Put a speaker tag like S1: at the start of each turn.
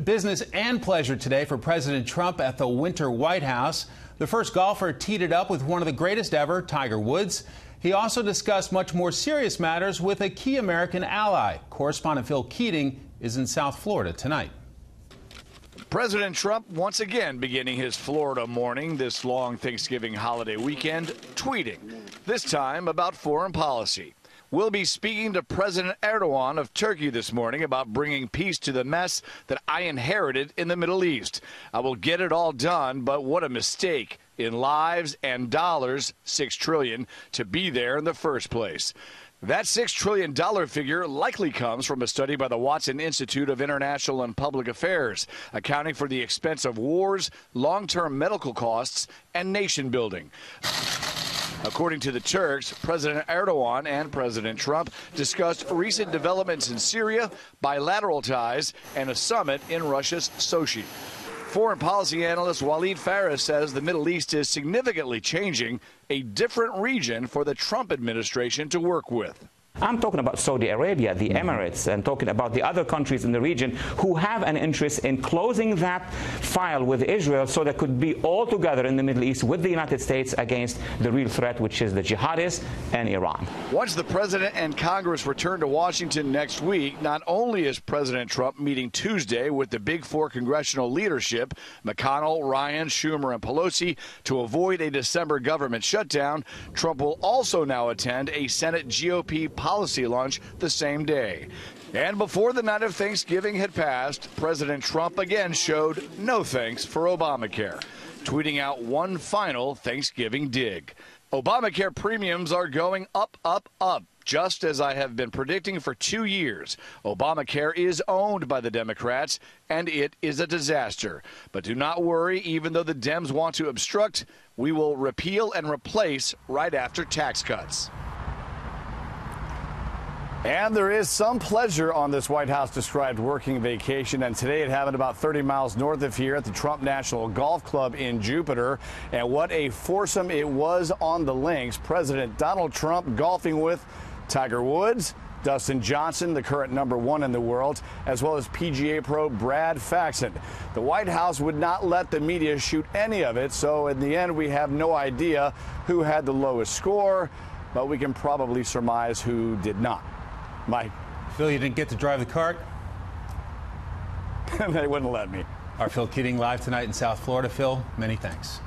S1: Business and pleasure today for President Trump at the Winter White House. The first golfer teed it up with one of the greatest ever, Tiger Woods. He also discussed much more serious matters with a key American ally. Correspondent Phil Keating is in South Florida tonight.
S2: President Trump once again beginning his Florida morning this long Thanksgiving holiday weekend, tweeting, this time about foreign policy. We'll be speaking to President Erdogan of Turkey this morning about bringing peace to the mess that I inherited in the Middle East. I will get it all done, but what a mistake in lives and dollars, $6 trillion, to be there in the first place. That $6 trillion figure likely comes from a study by the Watson Institute of International and Public Affairs, accounting for the expense of wars, long-term medical costs, and nation building. According to the Turks, President Erdogan and President Trump discussed recent developments in Syria, bilateral ties, and a summit in Russia's Sochi. Foreign policy analyst Walid Faris says the Middle East is significantly changing, a different region for the Trump administration to work with.
S3: I'm talking about Saudi Arabia, the Emirates, and talking about the other countries in the region who have an interest in closing that file with Israel so they could be all together in the Middle East with the United States against the real threat, which is the jihadists and Iran.
S2: Once the president and Congress return to Washington next week, not only is President Trump meeting Tuesday with the Big Four congressional leadership, McConnell, Ryan, Schumer, and Pelosi, to avoid a December government shutdown, Trump will also now attend a Senate GOP policy lunch the same day. And before the night of Thanksgiving had passed, President Trump again showed no thanks for Obamacare, tweeting out one final Thanksgiving dig. Obamacare premiums are going up, up, up, just as I have been predicting for 2 years. Obamacare is owned by the Democrats, and it is a disaster. But do not worry, even though the Dems want to obstruct, we will repeal and replace right after tax cuts. And there is some pleasure on this White House-described working vacation, and today it happened about 30 miles north of here at the Trump National Golf Club in Jupiter. And what a foursome it was on the links. President Donald Trump golfing with Tiger Woods, Dustin Johnson, the current #1 in the world, as well as PGA pro Brad Faxon. The White House would not let the media shoot any of it, so in the end we have no idea who had the lowest score, but we can probably surmise who did not. Mike.
S1: Phil, you didn't get to drive the cart?
S2: They wouldn't let me.
S1: Our Phil Keating live tonight in South Florida. Phil, many thanks.